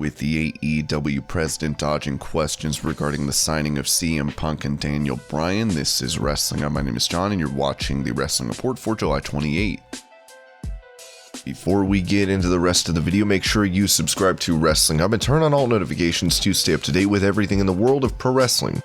With the AEW president dodging questions regarding the signing of CM Punk and Daniel Bryan, this is Wrestling Hub. My name is John and you're watching the Wrestling Report for July 28th. Before we get into the rest of the video, make sure you subscribe to Wrestling Hub and turn on all notifications to stay up to date with everything in the world of pro wrestling.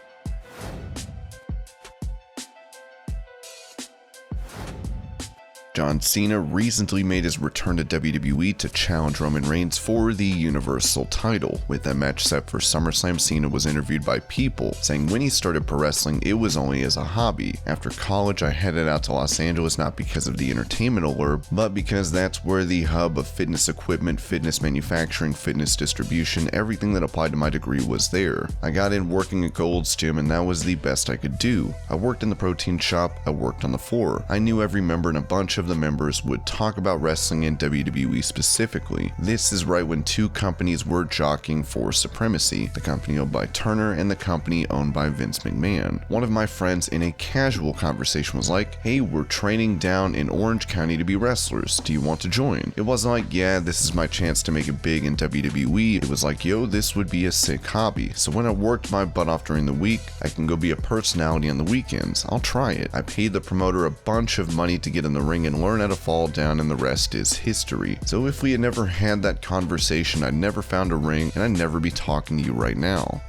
John Cena recently made his return to WWE to challenge Roman Reigns for the Universal title. With that match set for SummerSlam, Cena was interviewed by People, saying when he started pro wrestling, it was only as a hobby. After college, I headed out to Los Angeles not because of the entertainment allure, but because that's where the hub of fitness equipment, fitness manufacturing, fitness distribution, everything that applied to my degree was there. I got in working at Gold's Gym and that was the best I could do. I worked in the protein shop, I worked on the floor. I knew every member and a bunch of the members would talk about wrestling and WWE specifically. This is right when two companies were jockeying for supremacy, the company owned by Turner and the company owned by Vince McMahon. One of my friends in a casual conversation was like, hey, we're training down in Orange County to be wrestlers, do you want to join? It wasn't like, yeah, this is my chance to make it big in WWE. It was like, yo, this would be a sick hobby. So when I worked my butt off during the week, I can go be a personality on the weekends. I'll try it. I paid the promoter a bunch of money to get in the ring and learn how to fall down, and the rest is history. So if we had never had that conversation, I'd never found a ring and I'd never be talking to you right now.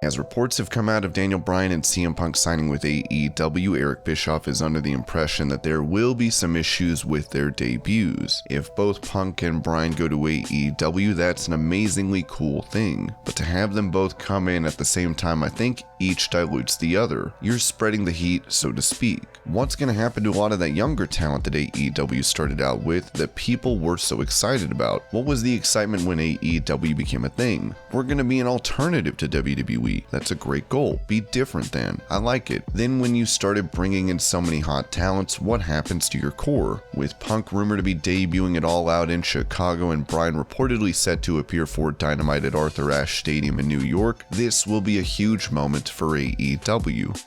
As reports have come out of Daniel Bryan and CM Punk signing with AEW, Eric Bischoff is under the impression that there will be some issues with their debuts. If both Punk and Bryan go to AEW, that's an amazingly cool thing. But to have them both come in at the same time, I think each dilutes the other. You're spreading the heat, so to speak. What's going to happen to a lot of that younger talent that AEW started out with that people were so excited about? What was the excitement when AEW became a thing? We're going to be an alternative to WWE. That's a great goal. Be different then. I like it. Then when you started bringing in so many hot talents, what happens to your core? With Punk rumored to be debuting at All Out in Chicago and Bryan reportedly set to appear for Dynamite at Arthur Ashe Stadium in New York, this will be a huge moment for AEW.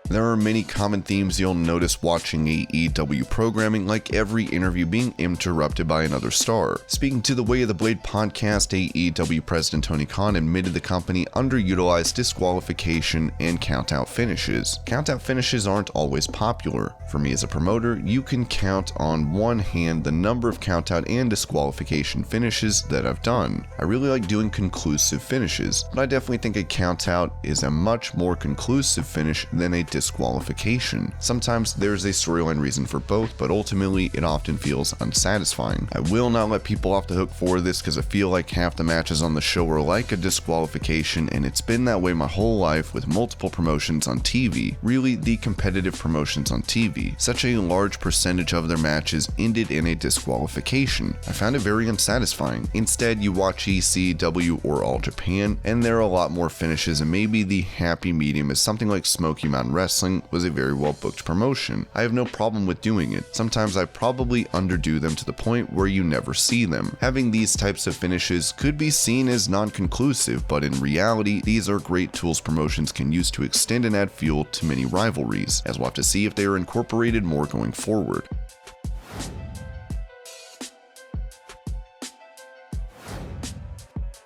There are many common themes you'll notice watching AEW programming, like every interview being interrupted by another star. Speaking to the Way of the Blade podcast, AEW President Tony Khan admitted the company underutilized disqualification and count-out finishes. Count-out finishes aren't always popular. For me as a promoter, you can count on one hand the number of count-out and disqualification finishes that I've done. I really like doing conclusive finishes, but I definitely think a count-out is a much more conclusive finish than a disqualification. Sometimes there's a storyline reason for both, but ultimately it often feels unsatisfying. I will not let people off the hook for this because I feel like half the matches on the show are like a disqualification, and it's been that way my whole life with multiple promotions on TV. Really, the competitive promotions on TV. Such a large percentage of their matches ended in a disqualification. I found it very unsatisfying. Instead, you watch ECW or All Japan, and there are a lot more finishes, and maybe the happy medium is something like Smoky Mountain Wrestling was a very well booked promotion. I have no problem with doing it. Sometimes I probably underdo them to the point where you never see them. Having these types of finishes could be seen as non-conclusive, but in reality, these are great tools promotions can use to extend and add fuel to many rivalries, as we'll have to see if they are incorporated more going forward.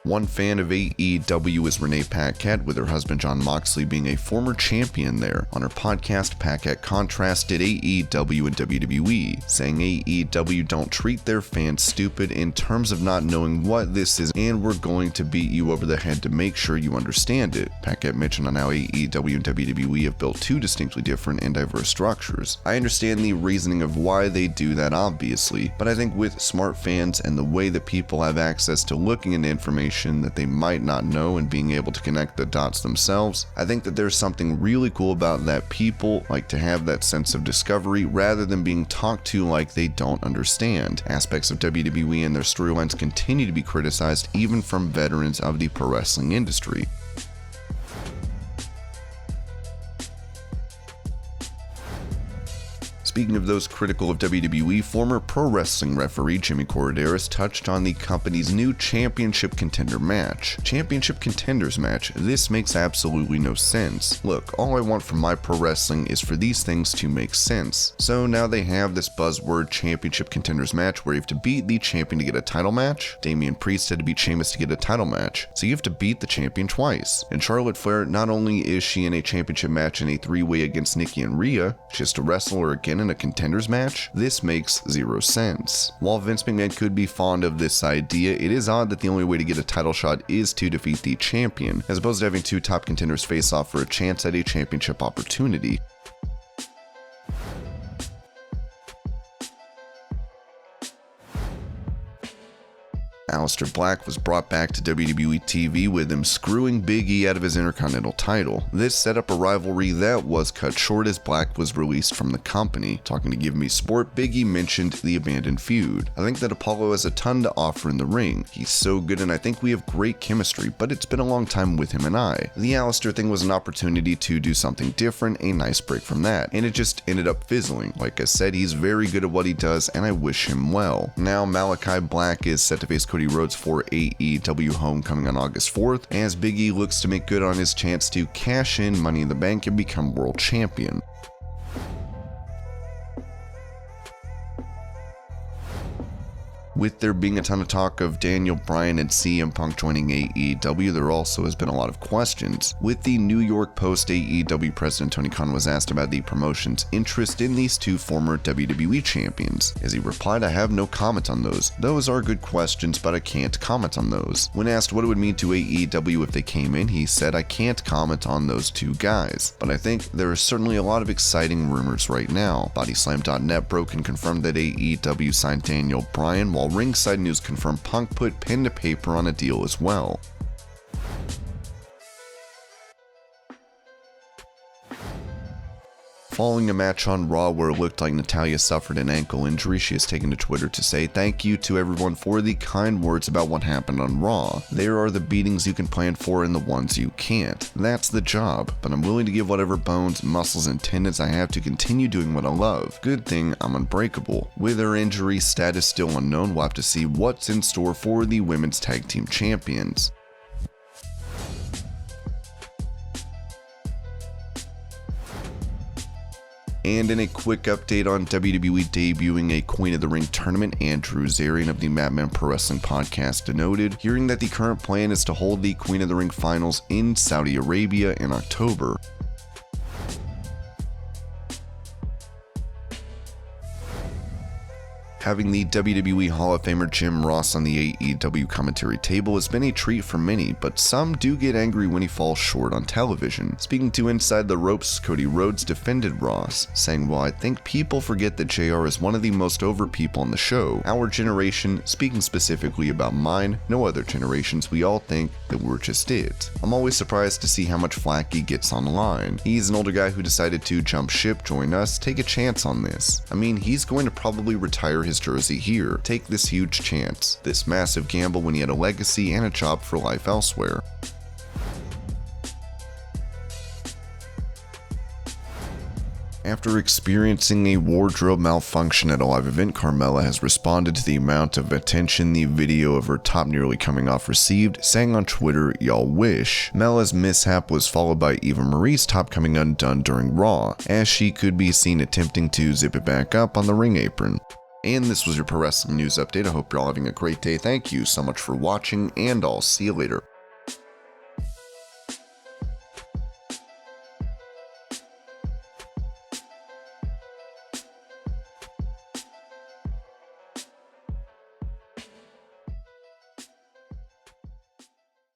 One fan of AEW is Renee Paquette, with her husband Jon Moxley being a former champion there. On her podcast, Paquette contrasted AEW and WWE, saying AEW don't treat their fans stupid in terms of not knowing what this is, and we're going to beat you over the head to make sure you understand it. Paquette mentioned on how AEW and WWE have built two distinctly different and diverse structures. I understand the reasoning of why they do that, obviously, but I think with smart fans and the way that people have access to looking into information that they might not know and being able to connect the dots themselves, I think that there's something really cool about that. People like to have that sense of discovery rather than being talked to like they don't understand. Aspects of WWE and their storylines continue to be criticized even from veterans of the pro wrestling industry. Speaking of those critical of WWE, former pro wrestling referee Jimmy Korderas touched on the company's new championship contender match. Championship contenders match, this makes absolutely no sense. Look, all I want from my pro wrestling is for these things to make sense. So now they have this buzzword championship contenders match where you have to beat the champion to get a title match. Damian Priest had to beat Sheamus to get a title match, so you have to beat the champion twice. And Charlotte Flair, not only is she in a championship match in a three-way against Nikki and Rhea, she has to wrestle her again in a contenders match? This makes zero sense. While Vince McMahon could be fond of this idea, it is odd that the only way to get a title shot is to defeat the champion, as opposed to having two top contenders face off for a chance at a championship opportunity. Aleister Black was brought back to WWE TV with him screwing Big E out of his Intercontinental title. This set up a rivalry that was cut short as Black was released from the company. Talking to Give Me Sport, Big E mentioned the abandoned feud. I think that Apollo has a ton to offer in the ring. He's so good and I think we have great chemistry, but it's been a long time with him and I. The Aleister thing was an opportunity to do something different, a nice break from that, and it just ended up fizzling. Like I said, he's very good at what he does and I wish him well. Now Malachi Black is set to face Cody Rhodes for AEW Homecoming on August 4th, as Big E looks to make good on his chance to cash in Money in the Bank and become world champion. With there being a ton of talk of Daniel Bryan and CM Punk joining AEW, there also has been a lot of questions. With the New York Post, AEW president Tony Khan was asked about the promotion's interest in these two former WWE champions. As he replied, "I have no comment on those. Those are good questions, but I can't comment on those." When asked what it would mean to AEW if they came in, he said, "I can't comment on those two guys, but I think there are certainly a lot of exciting rumors right now." Bodyslam.net broke and confirmed that AEW signed Daniel Bryan, while Ringside News confirmed Punk put pen to paper on a deal as well. Following a match on Raw where it looked like Natalya suffered an ankle injury, she has taken to Twitter to say, "Thank you to everyone for the kind words about what happened on Raw. There are the beatings you can plan for and the ones you can't. That's the job, but I'm willing to give whatever bones, muscles, and tendons I have to continue doing what I love. Good thing I'm unbreakable." With her injury status still unknown, we'll have to see what's in store for the women's tag team champions. And in a quick update on WWE debuting a Queen of the Ring tournament, Andrew Zarian of the Madman Pro Wrestling podcast noted, hearing that the current plan is to hold the Queen of the Ring finals in Saudi Arabia in October. Having the WWE Hall of Famer Jim Ross on the AEW commentary table has been a treat for many, but some do get angry when he falls short on television. Speaking to Inside the Ropes, Cody Rhodes defended Ross, saying, "Well, I think people forget that JR is one of the most over people on the show. Our generation, speaking specifically about mine, no other generations, we all think that we're just it. I'm always surprised to see how much flack he gets online. He's an older guy who decided to jump ship, join us, take a chance on this. I mean, he's going to probably retire his jersey here. Take this huge chance, this massive gamble when he had a legacy and a job for life elsewhere." After experiencing a wardrobe malfunction at a live event, Carmella has responded to the amount of attention the video of her top nearly coming off received, saying on Twitter, "Y'all wish." Mella's mishap was followed by Eva Marie's top coming undone during Raw, as she could be seen attempting to zip it back up on the ring apron. And this was your Pro Wrestling News Update. I hope you're all having a great day. Thank you so much for watching, and I'll see you later.